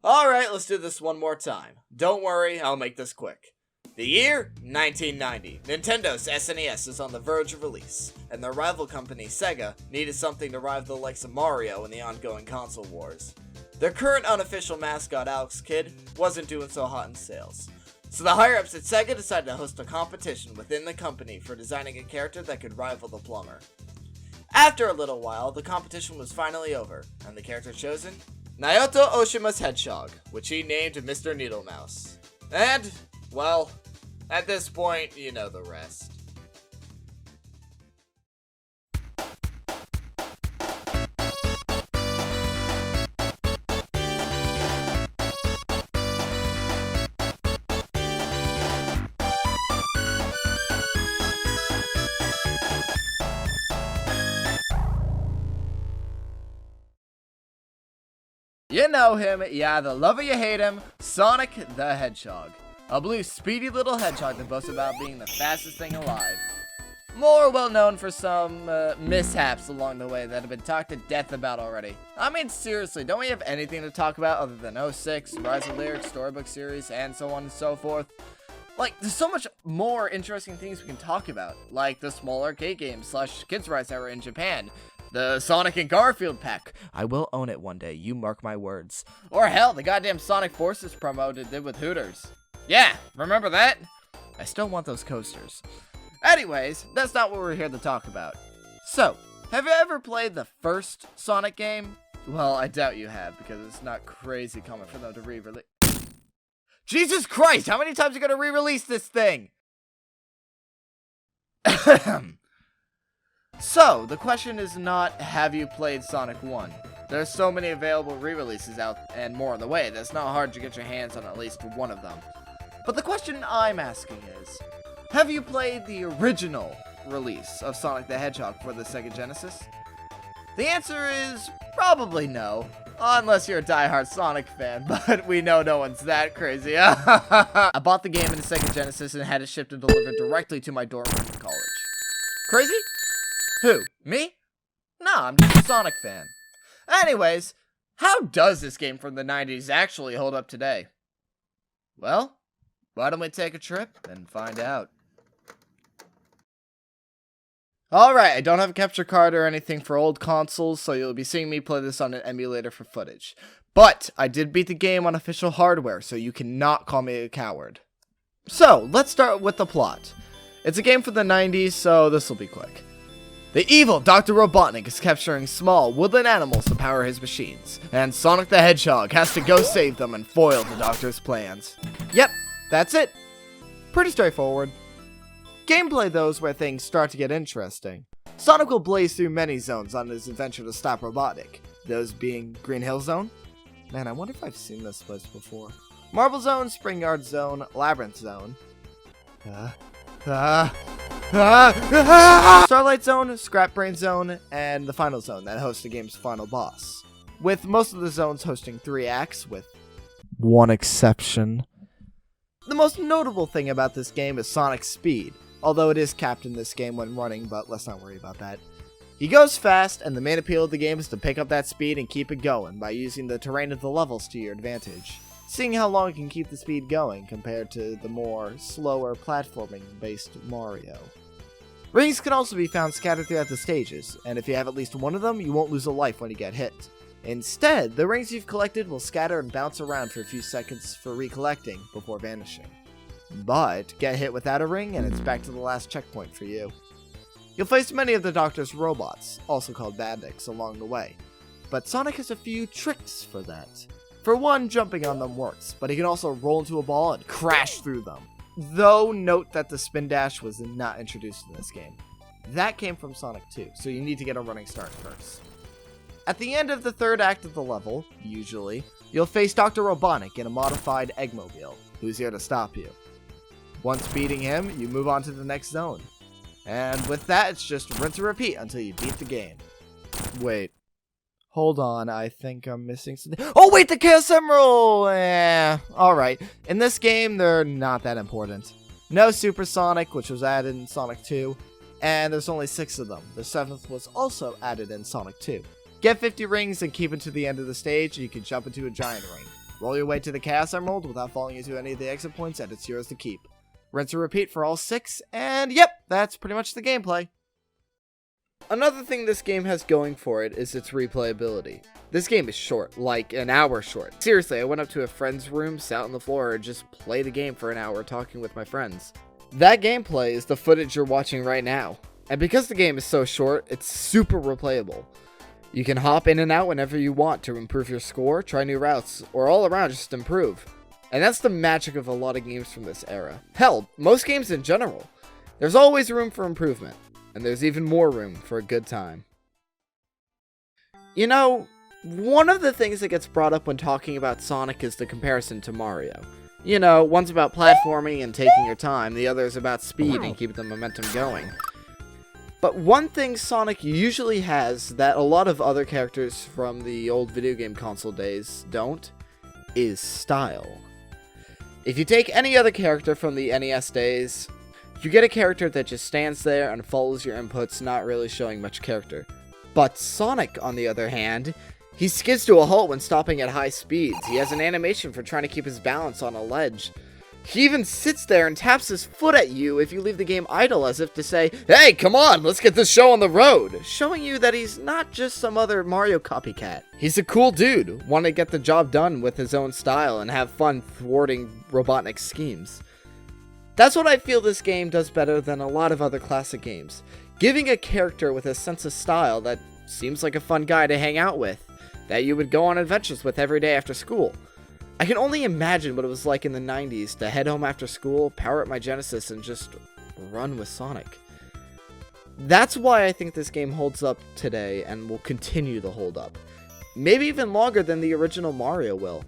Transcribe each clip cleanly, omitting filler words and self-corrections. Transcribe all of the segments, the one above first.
Alright, let's do this one more time. Don't worry, I'll make this quick. The year? 1990. Nintendo's SNES is on the verge of release, and their rival company, Sega, needed something to rival the likes of Mario in the ongoing console wars. Their current unofficial mascot, Alex Kidd, wasn't doing so hot in sales. So the higher-ups at Sega decided to host a competition within the company for designing a character that could rival the plumber. After a little while, the competition was finally over, and the character chosen? Naoto Oshima's Hedgehog, which he named Mr. Needlemouse. And, well, at this point, you know the rest. You know him, you either love or you hate him, Sonic the Hedgehog. A blue, speedy little hedgehog that boasts about being the fastest thing alive. More well known for some mishaps along the way that have been talked to death about already. I mean, seriously, don't we have anything to talk about other than 06, Rise of Lyric, Storybook Series, and so on and so forth? Like, there's so much more interesting things we can talk about, like the small arcade games / Kids Rise era in Japan, the Sonic and Garfield pack. I will own it one day, you mark my words. Or hell, the goddamn Sonic Forces promo they did with Hooters. Yeah, remember that? I still want those coasters. Anyways, that's not what we're here to talk about. So, have you ever played the first Sonic game? Well, I doubt you have, because it's not crazy common for them to re-release. Jesus Christ, how many times are you gonna re-release this thing? So, the question is not, have you played Sonic 1? There's so many available re-releases out and more on the way that it's not hard to get your hands on at least one of them. But the question I'm asking is, have you played the original release of Sonic the Hedgehog for the Sega Genesis? The answer is probably no, unless you're a diehard Sonic fan, but we know no one's that crazy. I bought the game in the Sega Genesis and had it shipped and delivered directly to my dorm room in college. Crazy? Who? Me? Nah, I'm just a Sonic fan. Anyways, how does this game from the 90s actually hold up today? Well, why don't we take a trip and find out? Alright, I don't have a capture card or anything for old consoles, so you'll be seeing me play this on an emulator for footage. But, I did beat the game on official hardware, so you cannot call me a coward. So, let's start with the plot. It's a game from the 90s, so this will be quick. The evil Dr. Robotnik is capturing small, woodland animals to power his machines, and Sonic the Hedgehog has to go save them and foil the Doctor's plans. Yep, that's it. Pretty straightforward. Gameplay, though, is where things start to get interesting. Sonic will blaze through many zones on his adventure to stop Robotnik, those being Green Hill Zone? Man, I wonder if I've seen this place before. Marble Zone, Spring Yard Zone, Labyrinth Zone. Starlight Zone, Scrap Brain Zone, and the Final Zone that hosts the game's final boss. With most of the zones hosting 3 acts, with one exception. The most notable thing about this game is Sonic's speed, although it is capped in this game when running, but let's not worry about that. He goes fast, and the main appeal of the game is to pick up that speed and keep it going by using the terrain of the levels to your advantage, seeing how long you can keep the speed going compared to the more slower platforming-based Mario. Rings can also be found scattered throughout the stages, and if you have at least one of them, you won't lose a life when you get hit. Instead, the rings you've collected will scatter and bounce around for a few seconds for recollecting before vanishing. But, get hit without a ring and it's back to the last checkpoint for you. You'll face many of the Doctor's robots, also called Bandits, along the way, but Sonic has a few tricks for that. For one, jumping on them works, but he can also roll into a ball and crash through them. Though, note that the spin dash was not introduced in this game. That came from Sonic 2, so you need to get a running start first. At the end of the third act of the level, usually, you'll face Dr. Robotnik in a modified Eggmobile, who's here to stop you. Once beating him, you move on to the next zone. And with that, it's just rinse and repeat until you beat the game. Wait. Hold on, I think I'm missing something. Oh wait, the Chaos Emerald! Alright. In this game, they're not that important. No Super Sonic, which was added in Sonic 2, and there's only 6 of them. The 7th was also added in Sonic 2. Get 50 rings and keep it to the end of the stage, and you can jump into a giant ring. Roll your way to the Chaos Emerald without falling into any of the exit points, and it's yours to keep. Rinse and repeat for all 6, and yep, that's pretty much the gameplay. Another thing this game has going for it is its replayability. This game is short, like an hour short. Seriously, I went up to a friend's room, sat on the floor, and just played the game for an hour talking with my friends. That gameplay is the footage you're watching right now. And because the game is so short, it's super replayable. You can hop in and out whenever you want to improve your score, try new routes, or all around just improve. And that's the magic of a lot of games from this era. Hell, most games in general. There's always room for improvement, and there's even more room for a good time. You know, one of the things that gets brought up when talking about Sonic is the comparison to Mario. You know, one's about platforming and taking your time, the other is about speed and keeping the momentum going. But one thing Sonic usually has that a lot of other characters from the old video game console days don't, is style. If you take any other character from the NES days, you get a character that just stands there and follows your inputs, not really showing much character. But Sonic, on the other hand, he skids to a halt when stopping at high speeds. He has an animation for trying to keep his balance on a ledge. He even sits there and taps his foot at you if you leave the game idle, as if to say, "Hey, come on, let's get this show on the road," showing you that he's not just some other Mario copycat. He's a cool dude, wanting to get the job done with his own style and have fun thwarting Robotnik's schemes. That's what I feel this game does better than a lot of other classic games, giving a character with a sense of style that seems like a fun guy to hang out with, that you would go on adventures with every day after school. I can only imagine what it was like in the 90s to head home after school, power up my Genesis, and just run with Sonic. That's why I think this game holds up today and will continue to hold up. Maybe even longer than the original Mario will.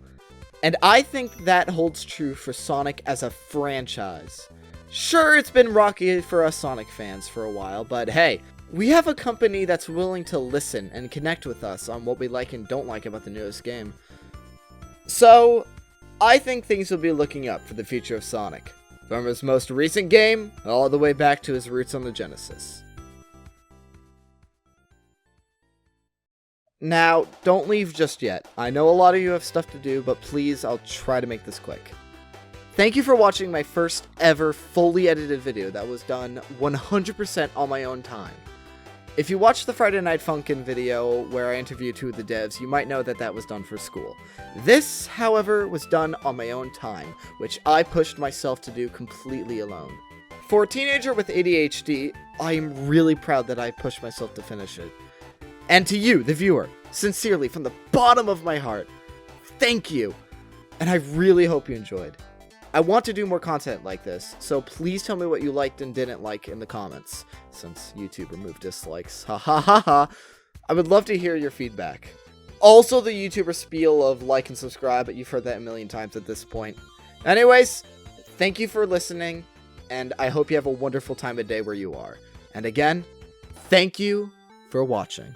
And I think that holds true for Sonic as a franchise. Sure, it's been rocky for us Sonic fans for a while, but hey, we have a company that's willing to listen and connect with us on what we like and don't like about the newest game. So, I think things will be looking up for the future of Sonic, from his most recent game, all the way back to his roots on the Genesis. Now, don't leave just yet. I know a lot of you have stuff to do, but please, I'll try to make this quick. Thank you for watching my first ever fully edited video that was done 100% on my own time. If you watched the Friday Night Funkin' video where I interviewed 2 of the devs, you might know that that was done for school. This, however, was done on my own time, which I pushed myself to do completely alone. For a teenager with ADHD, I am really proud that I pushed myself to finish it. And to you, the viewer, sincerely, from the bottom of my heart, thank you! And I really hope you enjoyed. I want to do more content like this, so please tell me what you liked and didn't like in the comments, since YouTube removed dislikes. Ha ha ha ha! I would love to hear your feedback. Also the YouTuber spiel of like and subscribe, but you've heard that a million times at this point. Anyways, thank you for listening, and I hope you have a wonderful time of day where you are. And again, thank you for watching.